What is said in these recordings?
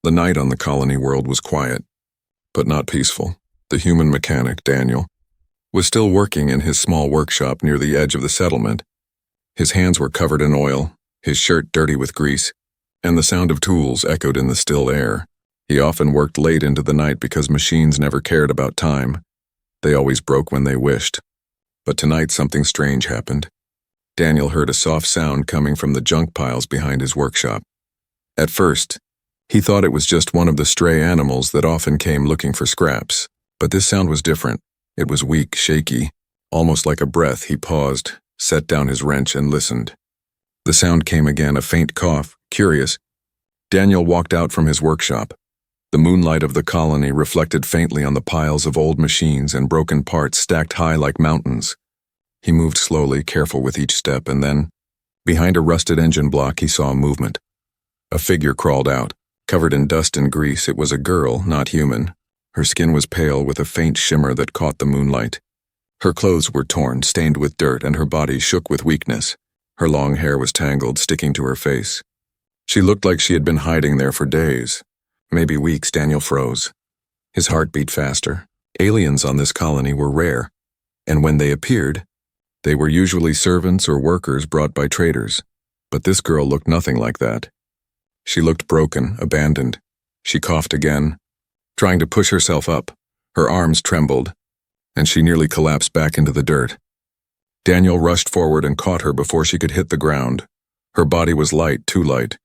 The night on the colony world was quiet, but not peaceful. The human mechanic, Daniel, was still working in his small workshop near the edge of the settlement. His hands were covered in oil, his shirt dirty with grease, and the sound of tools echoed in the still air. He often worked late into the night because machines never cared about time. They always broke when they wished. But tonight something strange happened. Daniel heard a soft sound coming from the junk piles behind his workshop. At first, he thought it was just one of the stray animals that often came looking for scraps. But this sound was different. It was weak, shaky, almost like a breath. He paused, set down his wrench, and listened. The sound came again, a faint cough. Curious, Daniel walked out from his workshop. The moonlight of the colony reflected faintly on the piles of old machines and broken parts stacked high like mountains. He moved slowly, careful with each step, and then, behind a rusted engine block, he saw a movement. A figure crawled out. Covered in dust and grease, it was a girl, not human. Her skin was pale with a faint shimmer that caught the moonlight. Her clothes were torn, stained with dirt, and her body shook with weakness. Her long hair was tangled, sticking to her face. She looked like she had been hiding there for days. Maybe weeks. Daniel froze. His heart beat faster. Aliens on this colony were rare, and when they appeared, they were usually servants or workers brought by traders. But this girl looked nothing like that. She looked broken, abandoned. She coughed again, trying to push herself up. Her arms trembled, and she nearly collapsed back into the dirt. Daniel rushed forward and caught her before she could hit the ground. Her body was light, too light,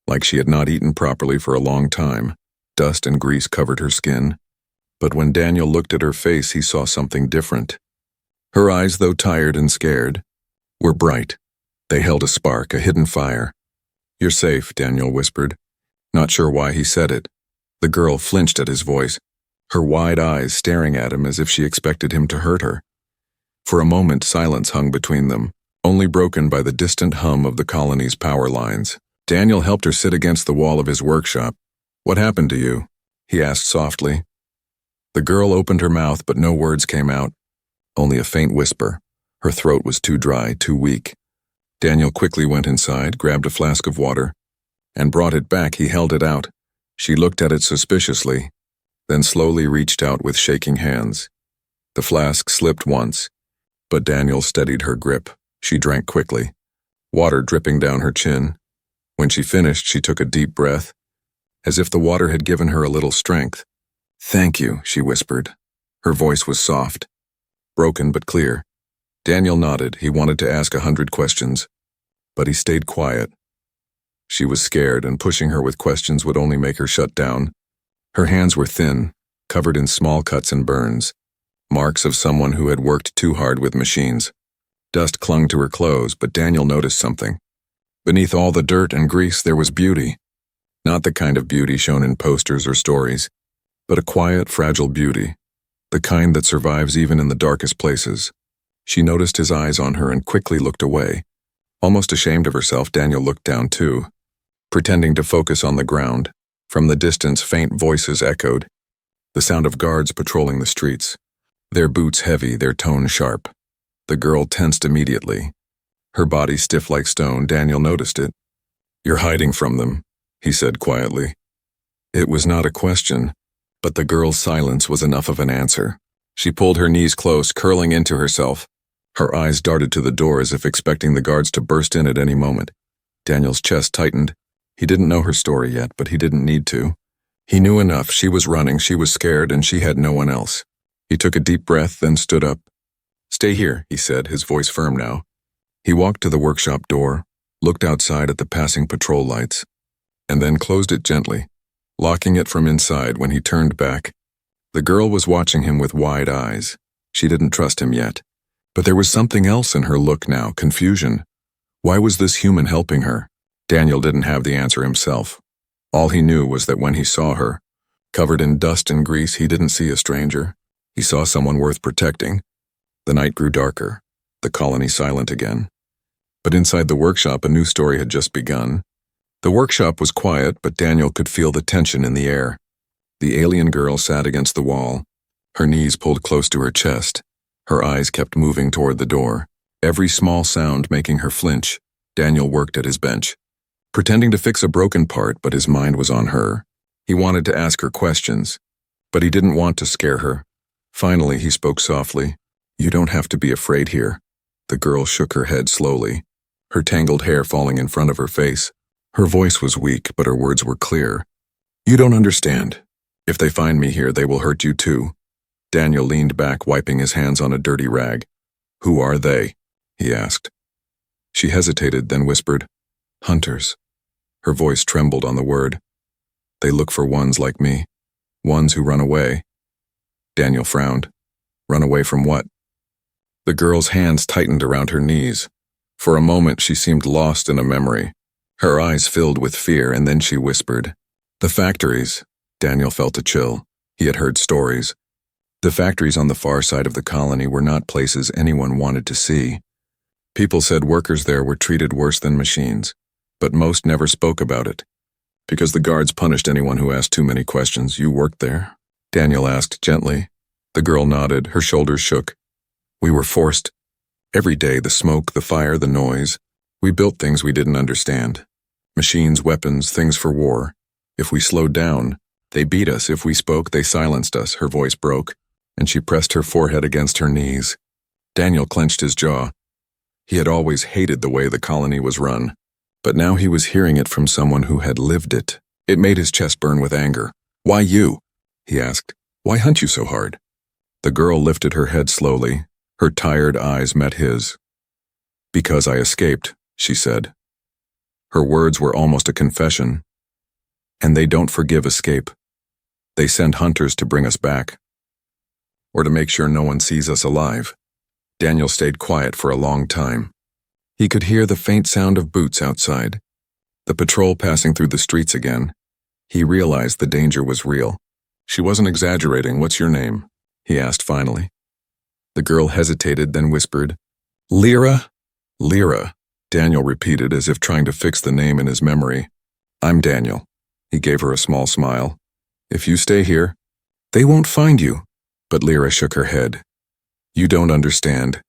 like she had not eaten properly for a long time. Dust and grease covered her skin. But when Daniel looked at her face, he saw something different. Her eyes, though tired and scared, were bright. They held a spark, a hidden fire. "You're safe," Daniel whispered, not sure why he said it. The girl flinched at his voice, her wide eyes staring at him as if she expected him to hurt her. For a moment, silence hung between them, only broken by the distant hum of the colony's power lines. Daniel helped her sit against the wall of his workshop. "What happened to you?" he asked softly. The girl opened her mouth, but no words came out, only a faint whisper. Her throat was too dry, too weak. Daniel quickly went inside, grabbed a flask of water, and brought it back. He held it out. She looked at it suspiciously, then slowly reached out with shaking hands. The flask slipped once, but Daniel steadied her grip. She drank quickly, water dripping down her chin. When she finished, she took a deep breath, as if the water had given her a little strength. "Thank you," she whispered. Her voice was soft, broken but clear. Daniel nodded. He wanted to ask 100 questions, but he stayed quiet. She was scared, and pushing her with questions would only make her shut down. Her hands were thin, covered in small cuts and burns, marks of someone who had worked too hard with machines. Dust clung to her clothes, but Daniel noticed something. Beneath all the dirt and grease, there was beauty. Not the kind of beauty shown in posters or stories, but a quiet, fragile beauty, the kind that survives even in the darkest places. She noticed his eyes on her and quickly looked away. Almost ashamed of herself, Daniel looked down too, pretending to focus on the ground. From the distance, faint voices echoed, the sound of guards patrolling the streets, their boots heavy, their tone sharp. The girl tensed immediately, her body stiff like stone. Daniel noticed it. "You're hiding from them," he said quietly. It was not a question, but the girl's silence was enough of an answer. She pulled her knees close, curling into herself. Her eyes darted to the door as if expecting the guards to burst in at any moment. Daniel's chest tightened. He didn't know her story yet, but he didn't need to. He knew enough. She was running, she was scared, and she had no one else. He took a deep breath, then stood up. "Stay here," he said, his voice firm now. He walked to the workshop door, looked outside at the passing patrol lights, and then closed it gently, locking it from inside. When he turned back, the girl was watching him with wide eyes. She didn't trust him yet. But there was something else in her look now, confusion. Why was this human helping her? Daniel didn't have the answer himself. All he knew was that when he saw her, covered in dust and grease, he didn't see a stranger. He saw someone worth protecting. The night grew darker, the colony silent again. But inside the workshop, a new story had just begun. The workshop was quiet, but Daniel could feel the tension in the air. The alien girl sat against the wall, her knees pulled close to her chest. Her eyes kept moving toward the door, every small sound making her flinch. Daniel worked at his bench, pretending to fix a broken part, but his mind was on her. He wanted to ask her questions, but he didn't want to scare her. Finally, he spoke softly. "You don't have to be afraid here." The girl shook her head slowly, her tangled hair falling in front of her face. Her voice was weak, but her words were clear. "You don't understand. If they find me here, they will hurt you too." Daniel leaned back, wiping his hands on a dirty rag. "Who are they?" he asked. She hesitated, then whispered, "Hunters." Her voice trembled on the word. "They look for ones like me, ones who run away." Daniel frowned. "Run away from what?" The girl's hands tightened around her knees. For a moment, she seemed lost in a memory. Her eyes filled with fear, and then she whispered, "The factories." Daniel felt a chill. He had heard stories. The factories on the far side of the colony were not places anyone wanted to see. People said workers there were treated worse than machines, but most never spoke about it. Because the guards punished anyone who asked too many questions. "You worked there?" Daniel asked gently. The girl nodded, her shoulders shook. "We were forced. Every day, the smoke, the fire, the noise. We built things we didn't understand. Machines, weapons, things for war. If we slowed down, they beat us. If we spoke, they silenced us." Her voice broke, and she pressed her forehead against her knees. Daniel clenched his jaw. He had always hated the way the colony was run, but now he was hearing it from someone who had lived it. It made his chest burn with anger. "Why you?" he asked. "Why hunt you so hard?" The girl lifted her head slowly. Her tired eyes met his. "Because I escaped," she said. Her words were almost a confession. "And they don't forgive escape. They send hunters to bring us back, or to make sure no one sees us alive." Daniel stayed quiet for a long time. He could hear the faint sound of boots outside, the patrol passing through the streets again. He realized the danger was real. "She wasn't exaggerating. What's your name?" he asked finally. The girl hesitated, then whispered, "Lyra?" "Lyra," Daniel repeated as if trying to fix the name in his memory. "I'm Daniel." He gave her a small smile. "If you stay here, they won't find you." But Lyra shook her head. "You don't understand.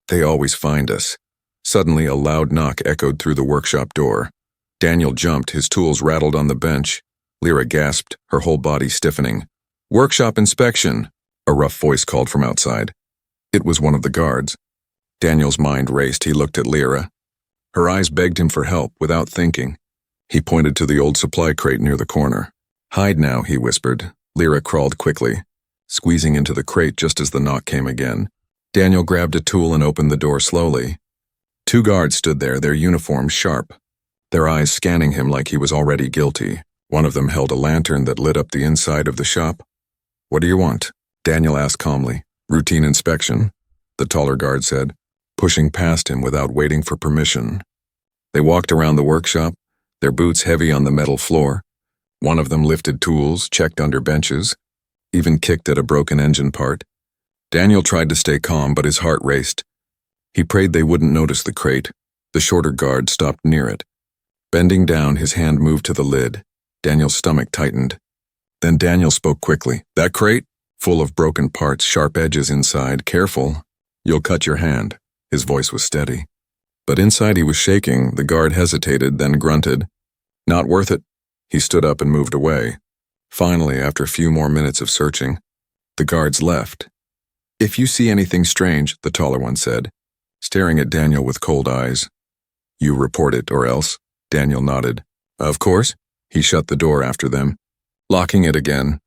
They always find us." Suddenly, a loud knock echoed through the workshop door. Daniel jumped, his tools rattled on the bench. Lyra gasped, her whole body stiffening. "Workshop inspection," a rough voice called from outside. It was one of the guards. Daniel's mind raced. He looked at Lyra. Her eyes begged him for help, without thinking. He pointed to the old supply crate near the corner. "Hide now," he whispered. Lyra crawled quickly, squeezing into the crate just as the knock came again. Daniel grabbed a tool and opened the door slowly. 2 guards stood there, their uniforms sharp, their eyes scanning him like he was already guilty. One of them held a lantern that lit up the inside of the shop. "What do you want?" Daniel asked calmly. "Routine inspection," the taller guard said, pushing past him without waiting for permission. They walked around the workshop, their boots heavy on the metal floor. One of them lifted tools, checked under benches, even kicked at a broken engine part. Daniel tried to stay calm, but his heart raced. He prayed they wouldn't notice the crate. The shorter guard stopped near it. Bending down, his hand moved to the lid. Daniel's stomach tightened. Then Daniel spoke quickly. "That crate? Full of broken parts, sharp edges inside. Careful. You'll cut your hand." His voice was steady. But inside he was shaking. The guard hesitated, then grunted. "Not worth it." He stood up and moved away. Finally, after a few more minutes of searching, the guards left. "If you see anything strange," the taller one said, staring at Daniel with cold eyes. "You report it, or else." Daniel nodded. "Of course." He shut the door after them, locking it again.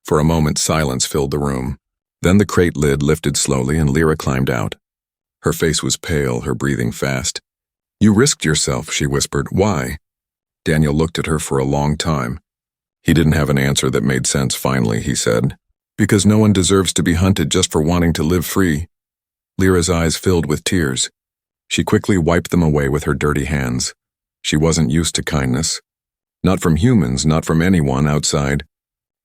For a moment, silence filled the room. Then the crate lid lifted slowly and Lyra climbed out. Her face was pale, her breathing fast. "You risked yourself," she whispered. "Why?" Daniel looked at her for a long time. He didn't have an answer that made sense. Finally, he said, "Because no one deserves to be hunted just for wanting to live free." Lyra's eyes filled with tears. She quickly wiped them away with her dirty hands. She wasn't used to kindness. Not from humans, not from anyone outside.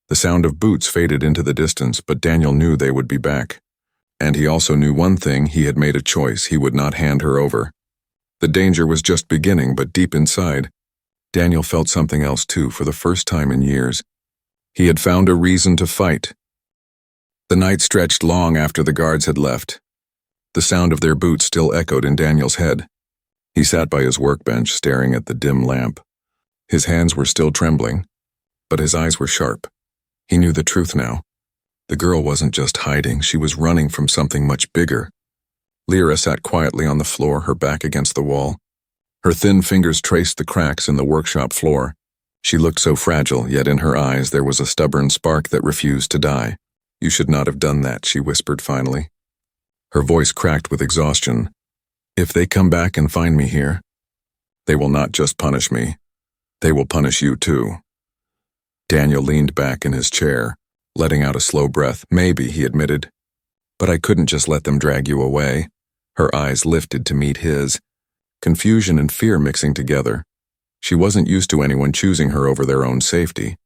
The sound of boots faded into the distance, but Daniel knew they would be back. And he also knew one thing: he had made a choice. He would not hand her over. The danger was just beginning, but deep inside, Daniel felt something else too, for the first time in years. He had found a reason to fight. The night stretched long after the guards had left. The sound of their boots still echoed in Daniel's head. He sat by his workbench, staring at the dim lamp. His hands were still trembling. but his eyes were sharp. He knew the truth now. The girl wasn't just hiding, she was running from something much bigger. Lyra sat quietly on the floor, her back against the wall. Her thin fingers traced the cracks in the workshop floor. She looked so fragile, yet in her eyes there was a stubborn spark that refused to die. "You should not have done that," she whispered finally. Her voice cracked with exhaustion. "If they come back and find me here, they will not just punish me. They will punish you too." Daniel leaned back in his chair, letting out a slow breath. "Maybe," he admitted. "But I couldn't just let them drag you away." Her eyes lifted to meet his, confusion and fear mixing together. She wasn't used to anyone choosing her over their own safety.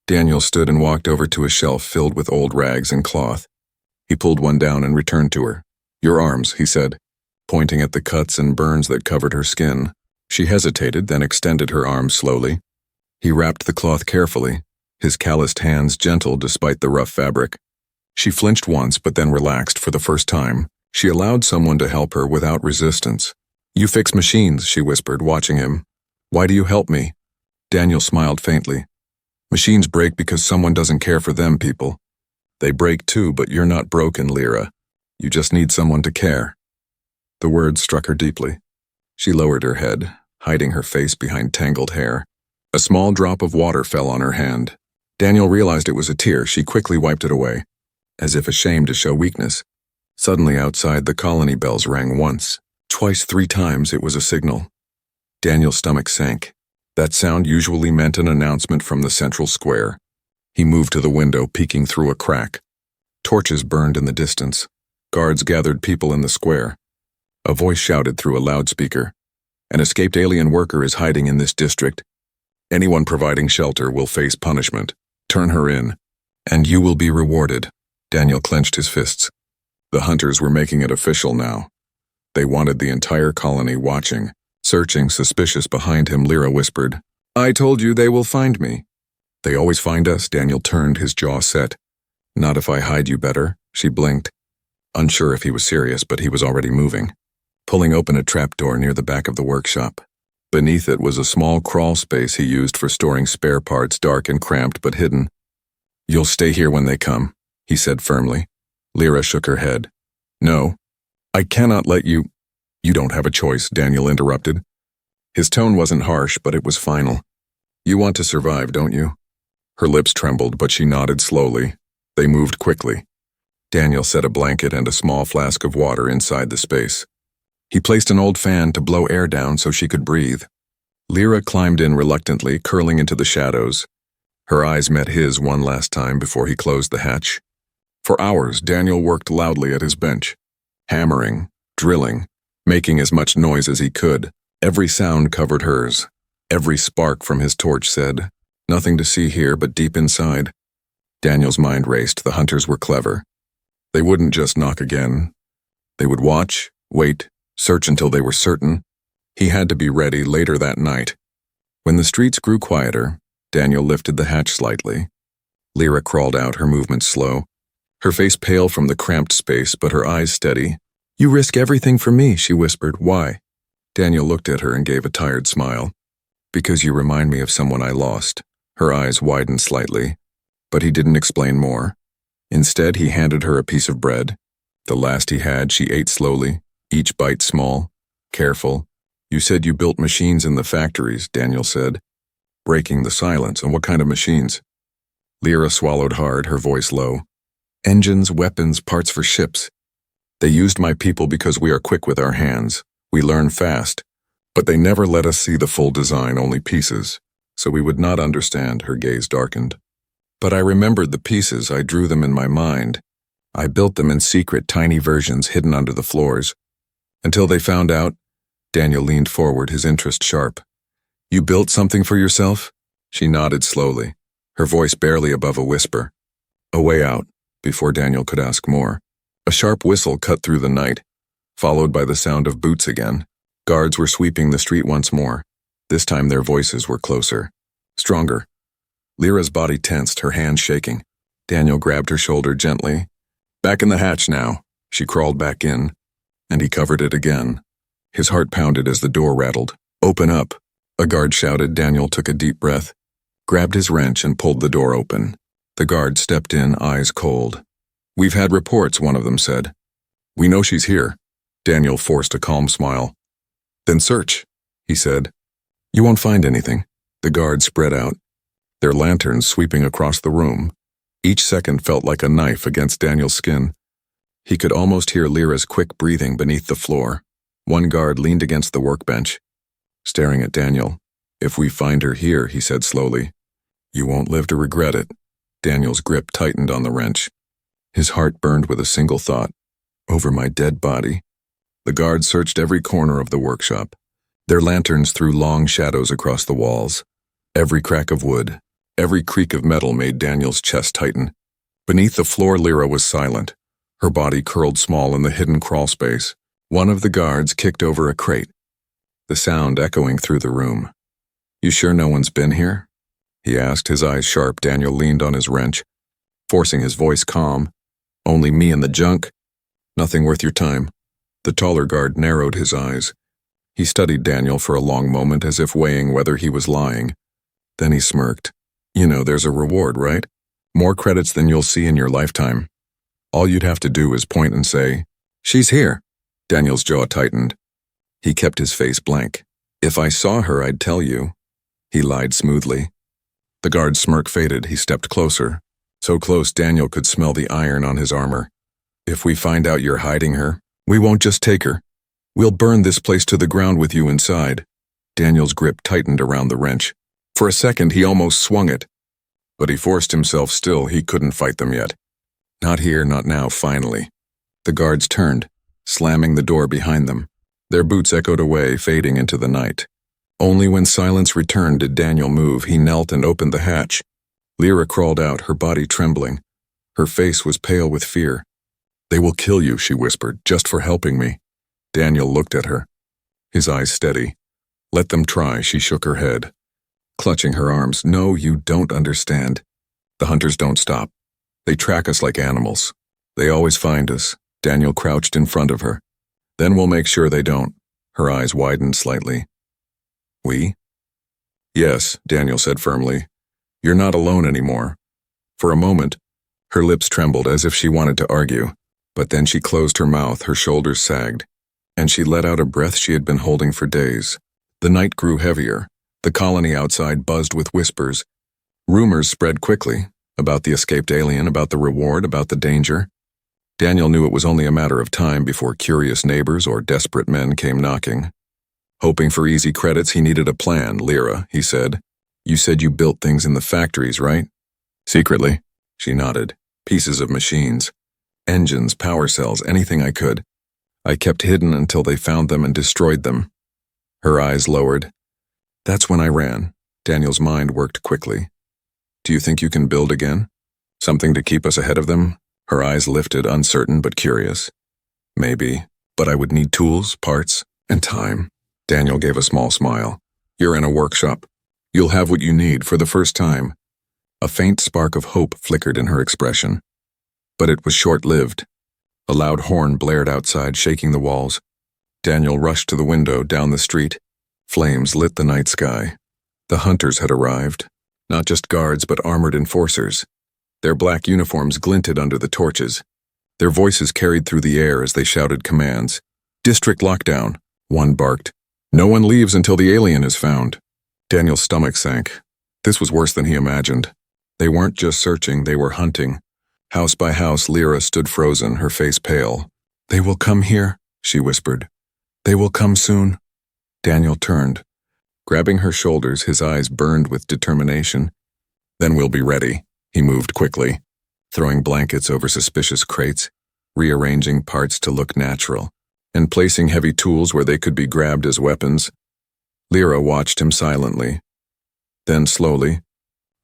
Daniel stood and walked over to a shelf filled with old rags and cloth. He pulled one down and returned to her. "Your arms," he said, pointing at the cuts and burns that covered her skin. She hesitated, then extended her arms slowly. He wrapped the cloth carefully, his calloused hands gentle despite the rough fabric. She flinched once but then relaxed for the first time. She allowed someone to help her without resistance. "You fix machines," she whispered, watching him. "Why do you help me?" Daniel smiled faintly. "Machines break because someone doesn't care for them, people. They break too, but you're not broken, Lyra. You just need someone to care." The words struck her deeply. She lowered her head, hiding her face behind tangled hair. A small drop of water fell on her hand. Daniel realized it was a tear. She quickly wiped it away, as if ashamed to show weakness. Suddenly outside, the colony bells rang once, twice, 3 times. It was a signal. Daniel's stomach sank. That sound usually meant an announcement from the central square. He moved to the window, peeking through a crack. Torches burned in the distance. Guards gathered people in the square. A voice shouted through a loudspeaker. "An escaped alien worker is hiding in this district. Anyone providing shelter will face punishment. Turn her in, and you will be rewarded." Daniel clenched his fists. The hunters were making it official now. They wanted the entire colony watching, searching, suspicious behind him. Lyra whispered, "I told you they will find me." "They always find us." Daniel turned, his jaw set. "Not if I hide you better." She blinked, unsure if he was serious, but he was already moving, pulling open a trapdoor near the back of the workshop. Beneath it was a small crawl space he used for storing spare parts, dark and cramped but hidden. "You'll stay here when they come," he said firmly. Lyra shook her head. "No, I cannot let you—" "You don't have a choice," Daniel interrupted. His tone wasn't harsh, but it was final. "You want to survive, don't you?" Her lips trembled, but she nodded slowly. They moved quickly. Daniel set a blanket and a small flask of water inside the space. He placed an old fan to blow air down so she could breathe. Lyra climbed in reluctantly, curling into the shadows. Her eyes met his one last time before he closed the hatch. For hours, Daniel worked loudly at his bench, hammering, drilling, making as much noise as he could. Every sound covered hers. Every spark from his torch said, "Nothing to see here but deep inside." Daniel's mind raced. The hunters were clever. They wouldn't just knock again. They would watch, wait, search until they were certain. He had to be ready later that night. When the streets grew quieter, Daniel lifted the hatch slightly. Lyra crawled out, her movements slow. Her face pale from the cramped space, but her eyes steady. "You risk everything for me," she whispered. "Why?" Daniel looked at her and gave a tired smile. "Because you remind me of someone I lost." Her eyes widened slightly, but he didn't explain more. Instead, he handed her a piece of bread. The last he had, she ate slowly, each bite small, careful. "You said you built machines in the factories," Daniel said, breaking the silence. "And what kind of machines?" Lyra swallowed hard, her voice low. "Engines, weapons, parts for ships. They used my people because we are quick with our hands. We learn fast. But they never let us see the full design, only pieces. So we would not understand." Her gaze darkened. "But I remembered the pieces. I drew them in my mind. I built them in secret, tiny versions hidden under the floors. Until they found out." Daniel leaned forward, his interest sharp. "You built something for yourself?" She nodded slowly, her voice barely above a whisper. A way out. Before Daniel could ask more, a sharp whistle cut through the night, followed by the sound of boots again. Guards were sweeping the street once more. This time their voices were closer, stronger. Lyra's body tensed, her hands shaking. Daniel grabbed her shoulder gently. "Back in the hatch now." She crawled back in, and he covered it again. His heart pounded as the door rattled. "Open up." A guard shouted. Daniel took a deep breath. grabbed his wrench and pulled the door open. The guard stepped in, eyes cold. "We've had reports," one of them said. "We know she's here." Daniel forced a calm smile. "Then search," he said. "You won't find anything." The guards spread out, their lanterns sweeping across the room. Each second felt like a knife against Daniel's skin. He could almost hear Lyra's quick breathing beneath the floor. One guard leaned against the workbench, staring at Daniel. "If we find her here," he said slowly, "you won't live to regret it." Daniel's grip tightened on the wrench. His heart burned with a single thought. Over my dead body. The guards searched every corner of the workshop. Their lanterns threw long shadows across the walls. Every crack of wood, every creak of metal made Daniel's chest tighten. Beneath the floor, Lyra was silent, her body curled small in the hidden crawl space. One of the guards kicked over a crate, the sound echoing through the room. "You sure no one's been here?" he asked, his eyes sharp. Daniel leaned on his wrench, forcing his voice calm. "Only me and the junk. Nothing worth your time." The taller guard narrowed his eyes. He studied Daniel for a long moment, as if weighing whether he was lying. Then he smirked. "You know, there's a reward, right? More credits than you'll see in your lifetime. All you'd have to do is point and say, 'She's here.'" Daniel's jaw tightened. He kept his face blank. "If I saw her, I'd tell you." He lied smoothly. The guard's smirk faded. He stepped closer. So close Daniel could smell the iron on his armor. "If we find out you're hiding her, we won't just take her. We'll burn this place to the ground with you inside." Daniel's grip tightened around the wrench. For a second, he almost swung it. But he forced himself still. He couldn't fight them yet. Not here, not now, finally. The guards turned, slamming the door behind them. Their boots echoed away, fading into the night. Only when silence returned did Daniel move. He knelt and opened the hatch. Lyra crawled out, her body trembling. Her face was pale with fear. "They will kill you," she whispered, "just for helping me." Daniel looked at her, his eyes steady. "Let them try," she shook her head, clutching her arms. "No, you don't understand. The hunters don't stop. They track us like animals. They always find us." Daniel crouched in front of her. "Then we'll make sure they don't." Her eyes widened slightly. "We?" "Yes," Daniel said firmly. "You're not alone anymore." For a moment, her lips trembled as if she wanted to argue, but then she closed her mouth, her shoulders sagged, and she let out a breath she had been holding for days. The night grew heavier. The colony outside buzzed with whispers. Rumors spread quickly, about the escaped alien, about the reward, about the danger. Daniel knew it was only a matter of time before curious neighbors or desperate men came knocking. Hoping for easy credits, he needed a plan. "Lyra," he said, "you said you built things in the factories, right?" "Secretly," she nodded. "Pieces of machines. Engines, power cells, anything I could. I kept hidden until they found them and destroyed them." Her eyes lowered. "That's when I ran." Daniel's mind worked quickly. "Do you think you can build again? Something to keep us ahead of them?" Her eyes lifted, uncertain but curious. "Maybe, but I would need tools, parts, and time." Daniel gave a small smile. "You're in a workshop. You'll have what you need for the first time." A faint spark of hope flickered in her expression. But it was short-lived. A loud horn blared outside, shaking the walls. Daniel rushed to the window down the street. Flames lit the night sky. The hunters had arrived. Not just guards, but armored enforcers. Their black uniforms glinted under the torches. Their voices carried through the air as they shouted commands. "District lockdown," one barked. "No one leaves until the alien is found." Daniel's stomach sank. This was worse than he imagined. They weren't just searching, they were hunting. House by house, Lyra stood frozen, her face pale. "They will come here," she whispered. "They will come soon." Daniel turned. Grabbing her shoulders, his eyes burned with determination. "Then we'll be ready." He moved quickly, throwing blankets over suspicious crates, rearranging parts to look natural, and placing heavy tools where they could be grabbed as weapons. Lyra watched him silently. Then, slowly,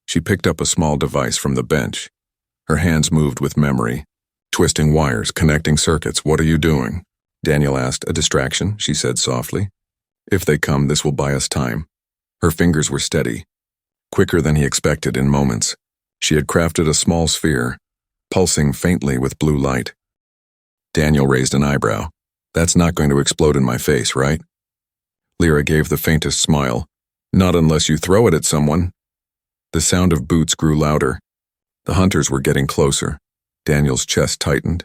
she picked up a small device from the bench. Her hands moved with memory, twisting wires, connecting circuits. "What are you doing?" Daniel asked. "A distraction," she said softly. "If they come, this will buy us time." Her fingers were steady, quicker than he expected in moments. She had crafted a small sphere, pulsing faintly with blue light. Daniel raised an eyebrow. "That's not going to explode in my face, right?" Lyra gave the faintest smile. "Not unless you throw it at someone." The sound of boots grew louder. The hunters were getting closer. Daniel's chest tightened.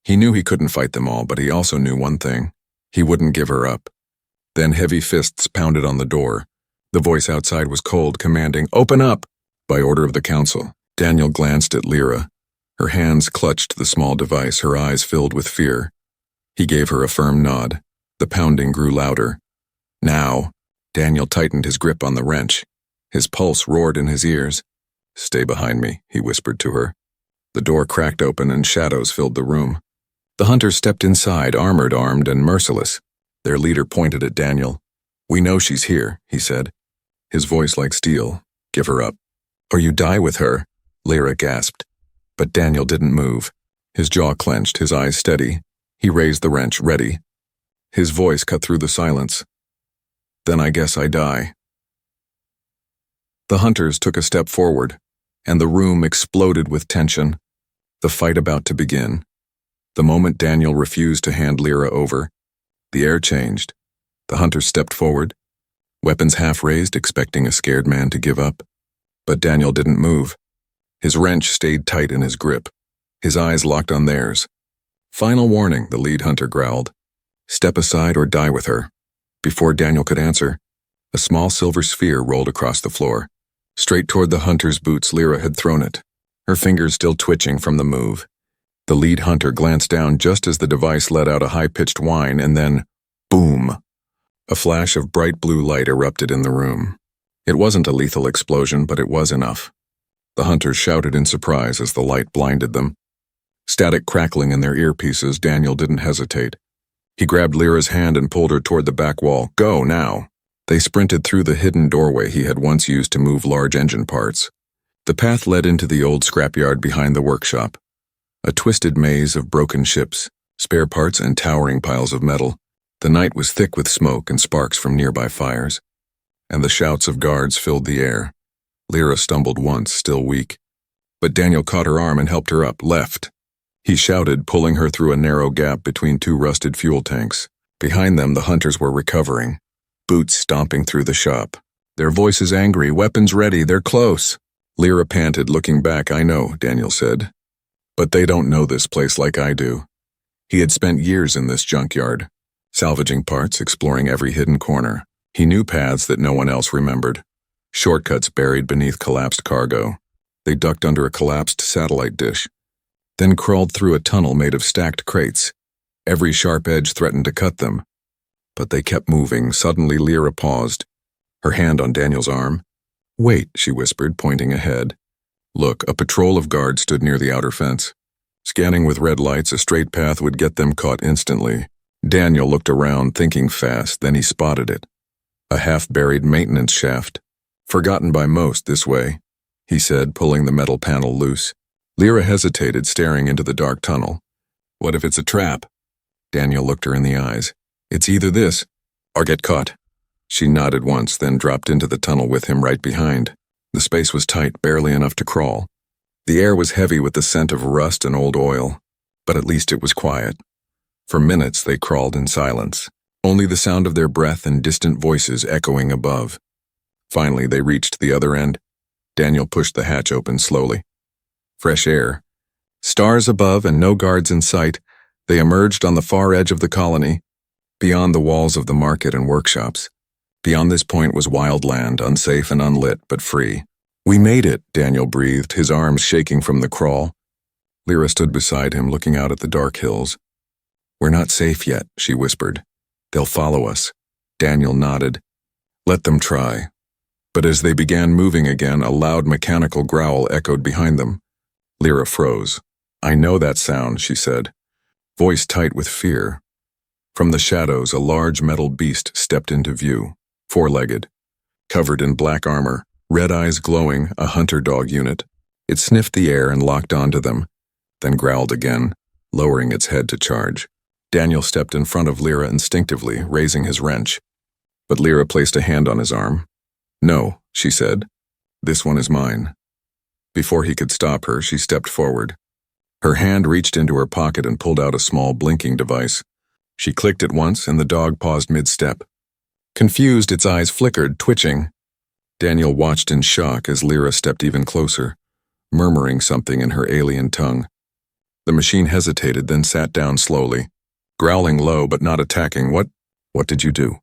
He knew he couldn't fight them all, but he also knew one thing. He wouldn't give her up. Then heavy fists pounded on the door. The voice outside was cold, commanding, "Open up!" By order of the council. Daniel glanced at Lyra. Her hands clutched the small device, her eyes filled with fear. He gave her a firm nod. The pounding grew louder. Now, Daniel tightened his grip on the wrench. His pulse roared in his ears. "Stay behind me," he whispered to her. The door cracked open and shadows filled the room. The hunters stepped inside, armored, armed, and merciless. Their leader pointed at Daniel. "We know she's here," he said, his voice like steel. "Give her up, or you die with her," Lyra gasped. But Daniel didn't move. His jaw clenched, his eyes steady. He raised the wrench, ready. His voice cut through the silence. "Then I guess I die." The hunters took a step forward, and the room exploded with tension. The fight about to begin. The moment Daniel refused to hand Lyra over, the air changed. The hunters stepped forward, weapons half raised, expecting a scared man to give up. But Daniel didn't move. His wrench stayed tight in his grip, his eyes locked on theirs. "Final warning," the lead hunter growled. "Step aside or die with her." Before Daniel could answer, a small silver sphere rolled across the floor. Straight toward the hunter's boots, Lyra had thrown it, her fingers still twitching from the move. The lead hunter glanced down just as the device let out a high-pitched whine, and then, boom! A flash of bright blue light erupted in the room. It wasn't a lethal explosion, but it was enough. The hunters shouted in surprise as the light blinded them. Static crackling in their earpieces, Daniel didn't hesitate. He grabbed Lyra's hand and pulled her toward the back wall. "Go, now!" They sprinted through the hidden doorway he had once used to move large engine parts. The path led into the old scrapyard behind the workshop. A twisted maze of broken ships, spare parts, and towering piles of metal. The night was thick with smoke and sparks from nearby fires, and the shouts of guards filled the air. Lyra stumbled once, still weak. But Daniel caught her arm and helped her up, left. He shouted, pulling her through a narrow gap between two rusted fuel tanks. Behind them, the hunters were recovering, boots stomping through the shop. Their voices angry, weapons ready, they're close. Lyra panted, looking back. "I know," Daniel said. "But they don't know this place like I do." He had spent years in this junkyard, salvaging parts, exploring every hidden corner. He knew paths that no one else remembered. Shortcuts buried beneath collapsed cargo. They ducked under a collapsed satellite dish, then crawled through a tunnel made of stacked crates. Every sharp edge threatened to cut them. But they kept moving. Suddenly Lyra paused, her hand on Daniel's arm. "Wait," she whispered, pointing ahead. Look, a patrol of guards stood near the outer fence. Scanning with red lights, a straight path would get them caught instantly. Daniel looked around, thinking fast, then he spotted it. A half-buried maintenance shaft. "Forgotten by most this way," he said, pulling the metal panel loose. Lyra hesitated, staring into the dark tunnel. "What if it's a trap?" Daniel looked her in the eyes. "It's either this, or get caught." She nodded once, then dropped into the tunnel with him right behind. The space was tight, barely enough to crawl. The air was heavy with the scent of rust and old oil, but at least it was quiet. For minutes they crawled in silence, only the sound of their breath and distant voices echoing above. Finally, they reached the other end. Daniel pushed the hatch open slowly. Fresh air. Stars above and no guards in sight, they emerged on the far edge of the colony, beyond the walls of the market and workshops. Beyond this point was wild land, unsafe and unlit, but free. "We made it," Daniel breathed, his arms shaking from the crawl. Lyra stood beside him, looking out at the dark hills. "We're not safe yet," she whispered. "They'll follow us." Daniel nodded. "Let them try." But as they began moving again, a loud mechanical growl echoed behind them. Lyra froze. "I know that sound," she said, voice tight with fear. From the shadows, a large metal beast stepped into view, four-legged, covered in black armor, red eyes glowing, a hunter dog unit. It sniffed the air and locked onto them, then growled again, lowering its head to charge. Daniel stepped in front of Lyra instinctively, raising his wrench. But Lyra placed a hand on his arm. "No," she said. "This one is mine." Before he could stop her, she stepped forward. Her hand reached into her pocket and pulled out a small blinking device. She clicked it once, and the dog paused mid-step. Confused, its eyes flickered, twitching. Daniel watched in shock as Lyra stepped even closer, murmuring something in her alien tongue. The machine hesitated, then sat down slowly, growling low but not attacking. What did you do?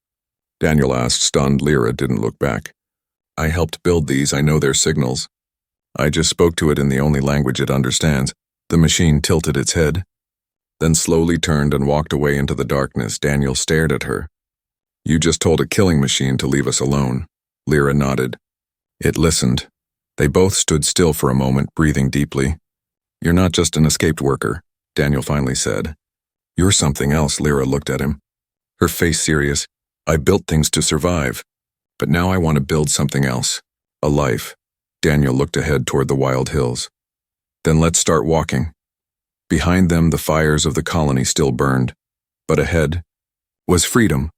Daniel asked, stunned. Lyra didn't look back. I helped build these, I know their signals. I just spoke to it in the only language it understands. The machine tilted its head, then slowly turned and walked away into the darkness. Daniel stared at her. You just told a killing machine to leave us alone. Lyra nodded. It listened. They both stood still for a moment, breathing deeply. You're not just an escaped worker, Daniel finally said. You're something else. Lyra looked at him, her face serious. I built things to survive, but now I want to build something else. A life. Daniel looked ahead toward the wild hills. Then let's start walking. Behind them, the fires of the colony still burned, but ahead was freedom.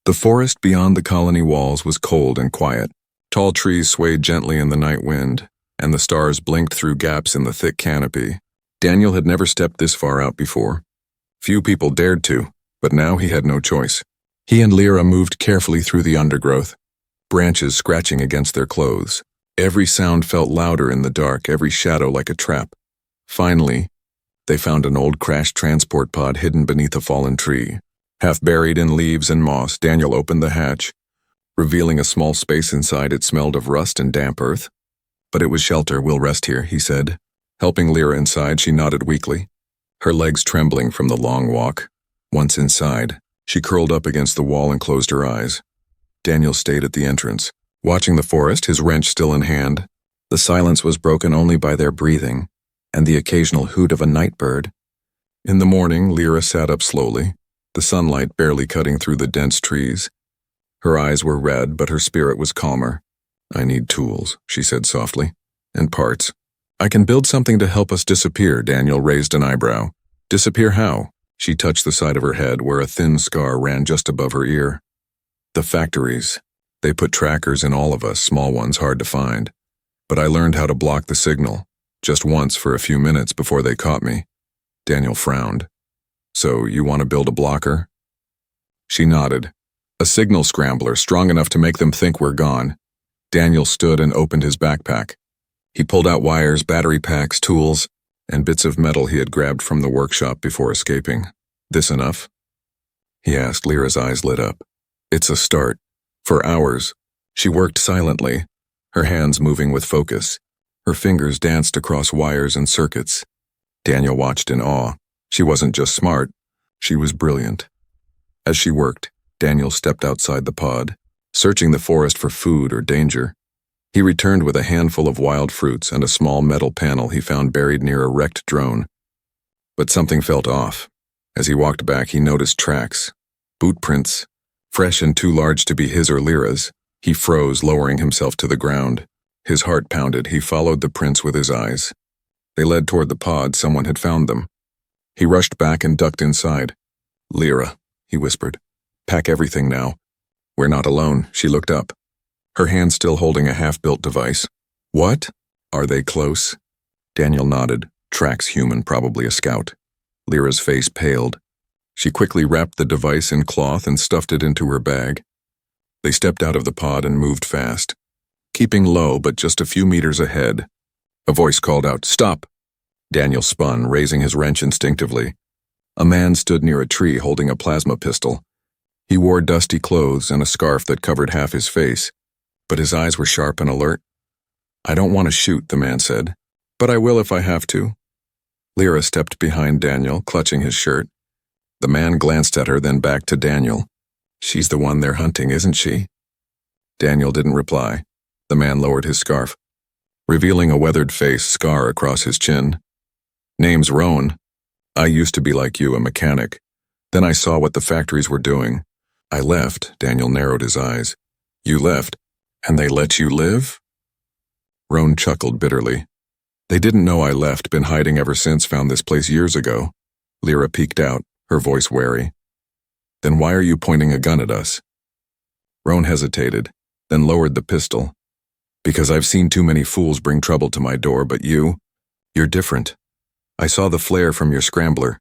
The forest beyond the colony walls was cold and quiet. Tall trees swayed gently in the night wind, and the stars blinked through gaps in the thick canopy. Daniel had never stepped this far out before. Few people dared to, but now he had no choice. He and Lyra moved carefully through the undergrowth, branches scratching against their clothes. Every sound felt louder in the dark, every shadow like a trap. Finally, they found an old crashed transport pod hidden beneath a fallen tree. Half buried in leaves and moss, Daniel opened the hatch, revealing a small space inside. It smelled of rust and damp earth. But it was shelter. We'll rest here, he said. Helping Lyra inside, she nodded weakly, her legs trembling from the long walk. Once inside, she curled up against the wall and closed her eyes. Daniel stayed at the entrance, watching the forest, his wrench still in hand. The silence was broken only by their breathing and the occasional hoot of a night bird. In the morning, Lyra sat up slowly, the sunlight barely cutting through the dense trees. Her eyes were red, but her spirit was calmer. I need tools, she said softly, and parts. I can build something to help us disappear. Daniel raised an eyebrow. Disappear how? She touched the side of her head where a thin scar ran just above her ear. The factories. They put trackers in all of us, small ones hard to find. But I learned how to block the signal, just once for a few minutes before they caught me. Daniel frowned. So you want to build a blocker? She nodded. A signal scrambler strong enough to make them think we're gone. Daniel stood and opened his backpack. He pulled out wires, battery packs, tools, and bits of metal he had grabbed from the workshop before escaping. This enough? He asked. Lyra's eyes lit up. It's a start. For hours, she worked silently, her hands moving with focus. Her fingers danced across wires and circuits. Daniel watched in awe. She wasn't just smart, she was brilliant. As she worked, Daniel stepped outside the pod, searching the forest for food or danger. He returned with a handful of wild fruits and a small metal panel he found buried near a wrecked drone. But something felt off. As he walked back, he noticed tracks, boot prints, fresh and too large to be his or Lyra's. He froze, lowering himself to the ground. His heart pounded. He followed the prints with his eyes. They led toward the pod. Someone had found them. He rushed back and ducked inside. Lyra, he whispered. Pack everything now. We're not alone. She looked up, her hand still holding a half-built device. What? Are they close? Daniel nodded. Tracks human, probably a scout. Lyra's face paled. She quickly wrapped the device in cloth and stuffed it into her bag. They stepped out of the pod and moved fast, keeping low but just a few meters ahead. A voice called out, "Stop!" Daniel spun, raising his wrench instinctively. A man stood near a tree holding a plasma pistol. He wore dusty clothes and a scarf that covered half his face, but his eyes were sharp and alert. "I don't want to shoot," the man said, "but I will if I have to." Lyra stepped behind Daniel, clutching his shirt. The man glanced at her, then back to Daniel. "She's the one they're hunting, isn't she?" Daniel didn't reply. The man lowered his scarf, revealing a weathered face, scar across his chin. "Name's Roan. I used to be like you, a mechanic. Then I saw what the factories were doing. I left." Daniel narrowed his eyes. "You left, and they let you live?" Roan chuckled bitterly. "They didn't know I left, been hiding ever since, found this place years ago." Lyra peeked out, her voice wary. "Then why are you pointing a gun at us?" Roan hesitated, then lowered the pistol. "Because I've seen too many fools bring trouble to my door, but you're different. I saw the flare from your scrambler.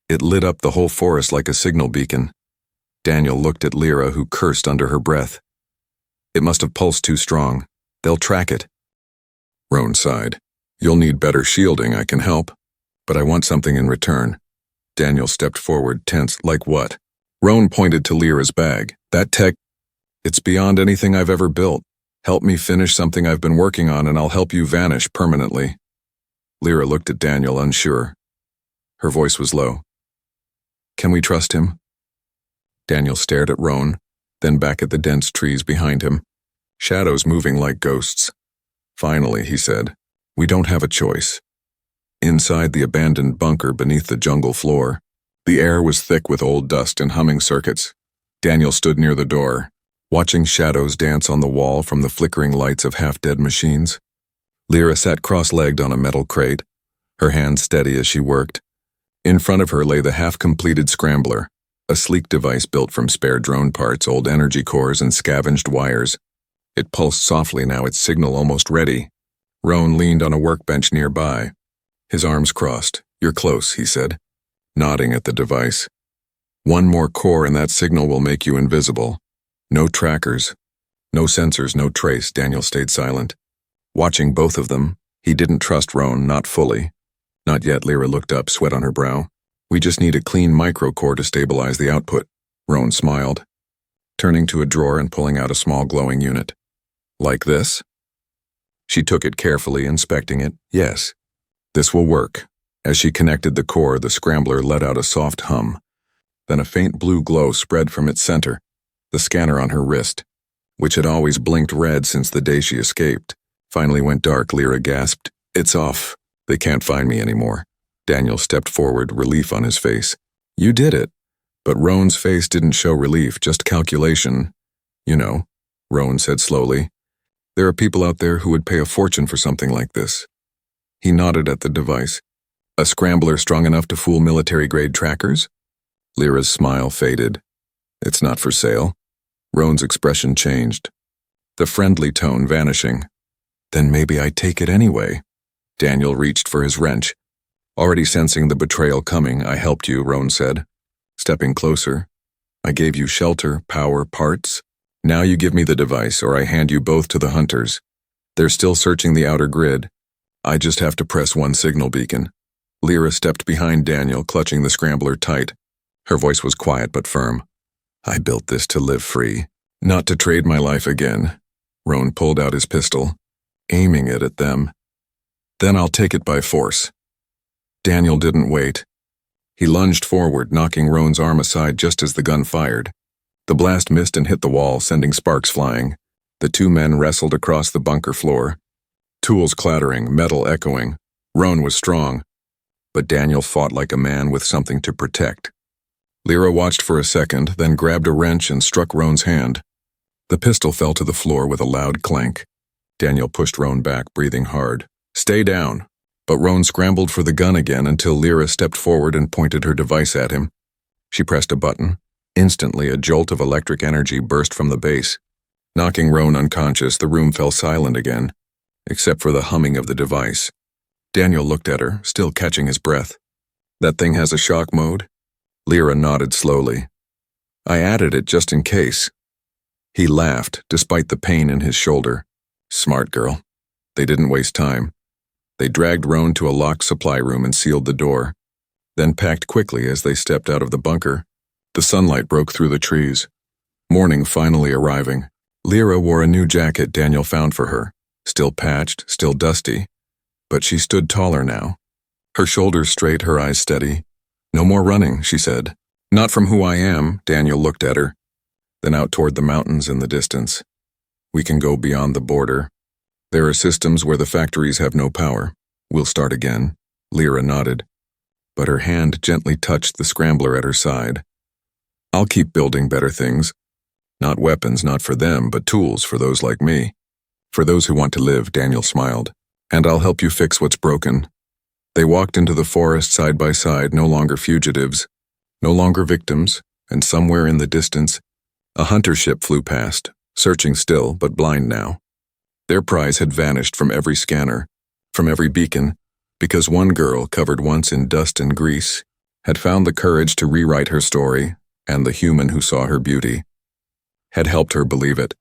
It lit up the whole forest like a signal beacon." Daniel looked at Lyra, who cursed under her breath. It must have pulsed too strong. They'll track it. Roan sighed. You'll need better shielding, I can help. But I want something in return. Daniel stepped forward, tense. Like what? Roan pointed to Lyra's bag. That tech, it's beyond anything I've ever built. Help me finish something I've been working on and I'll help you vanish permanently. Lyra looked at Daniel, unsure. Her voice was low. Can we trust him? Daniel stared at Roan, then back at the dense trees behind him, shadows moving like ghosts. Finally, he said, we don't have a choice. Inside the abandoned bunker beneath the jungle floor, the air was thick with old dust and humming circuits. Daniel stood near the door, watching shadows dance on the wall from the flickering lights of half-dead machines. Lyra sat cross-legged on a metal crate, her hands steady as she worked. In front of her lay the half-completed scrambler, a sleek device built from spare drone parts, old energy cores, and scavenged wires. It pulsed softly now, its signal almost ready. Roan leaned on a workbench nearby. His arms crossed. You're close, he said, nodding at the device. One more core and that signal will make you invisible. No trackers, no sensors, no trace. Daniel stayed silent. Watching both of them, he didn't trust Roan, not fully. Not yet. Lyra looked up, sweat on her brow. We just need a clean microcore to stabilize the output. Roan smiled, turning to a drawer and pulling out a small glowing unit. Like this? She took it carefully, inspecting it. Yes, this will work. As she connected the core, the scrambler let out a soft hum. Then a faint blue glow spread from its center. The scanner on her wrist, which had always blinked red since the day she escaped, finally went dark. Lyra gasped. It's off. They can't find me anymore. Daniel stepped forward, relief on his face. You did it. But Roan's face didn't show relief, just calculation. You know, Roan said slowly. There are people out there who would pay a fortune for something like this. He nodded at the device. A scrambler strong enough to fool military-grade trackers? Lyra's smile faded. It's not for sale. Roan's expression changed, the friendly tone vanishing. Then maybe I take it anyway. Daniel reached for his wrench. Already sensing the betrayal coming, I helped you, Roan said. Stepping closer, I gave you shelter, power, parts. Now you give me the device, or I hand you both to the hunters. They're still searching the outer grid. I just have to press one signal beacon. Lyra stepped behind Daniel, clutching the scrambler tight. Her voice was quiet but firm. I built this to live free, not to trade my life again. Roan pulled out his pistol, aiming it at them. Then I'll take it by force. Daniel didn't wait. He lunged forward, knocking Roan's arm aside just as the gun fired. The blast missed and hit the wall, sending sparks flying. The two men wrestled across the bunker floor. Tools clattering, metal echoing. Roan was strong, but Daniel fought like a man with something to protect. Lyra watched for a second, then grabbed a wrench and struck Roan's hand. The pistol fell to the floor with a loud clank. Daniel pushed Roan back, breathing hard. Stay down. But Roan scrambled for the gun again until Lyra stepped forward and pointed her device at him. She pressed a button. Instantly, a jolt of electric energy burst from the base. Knocking Roan unconscious, the room fell silent again, except for the humming of the device. Daniel looked at her, still catching his breath. That thing has a shock mode? Lyra nodded slowly. I added it just in case. He laughed, despite the pain in his shoulder. Smart girl. They didn't waste time. They dragged Roan to a locked supply room and sealed the door, then packed quickly as they stepped out of the bunker. The sunlight broke through the trees. Morning finally arriving. Lyra wore a new jacket Daniel found for her, still patched, still dusty, but she stood taller now. Her shoulders straight, her eyes steady. No more running, she said. Not from who I am. Daniel looked at her, then out toward the mountains in the distance. We can go beyond the border. There are systems where the factories have no power. We'll start again. Lyra nodded, but her hand gently touched the scrambler at her side. I'll keep building better things. Not weapons, not for them, but tools for those like me. For those who want to live, Daniel smiled. And I'll help you fix what's broken. They walked into the forest side by side, no longer fugitives, no longer victims, and somewhere in the distance, a hunter ship flew past, searching still, but blind now. Their prize had vanished from every scanner, from every beacon, because one girl, covered once in dust and grease, had found the courage to rewrite her story, and the human who saw her beauty had helped her believe it.